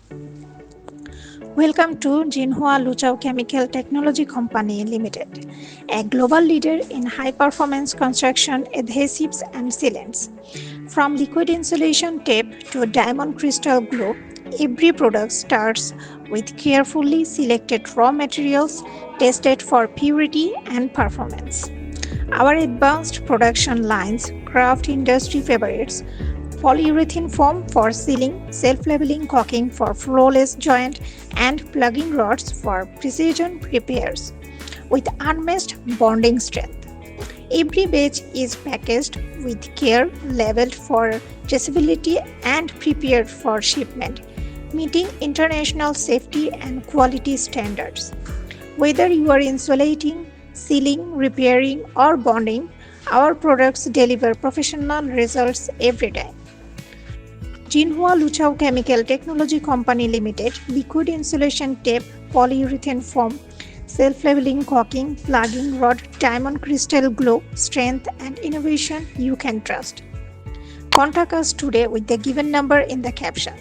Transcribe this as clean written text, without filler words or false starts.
Welcome to Luchao Chemical Technology Company Limited, a global leader in high-performance construction adhesives and sealants. From liquid insulation tape to diamond crystal glue, every product starts with carefully selected raw materials tested for purity and performance. Our advanced production lines craft industry favorites: polyurethane foam for sealing, self-leveling caulking for flawless joint, and plugging rods for precision repairs with unmatched bonding strength. Every batch is packaged with care, labeled for traceability, and prepared for shipment, meeting international safety and quality standards. Whether you are insulating, sealing, repairing, or bonding, our products deliver professional results every day. Luchao Chemical Technology Company Limited, liquid insulation tape, polyurethane foam, self-leveling caulking, plugging rod, diamond crystal glow, strength and innovation you can trust. Contact us today with the given number in the caption.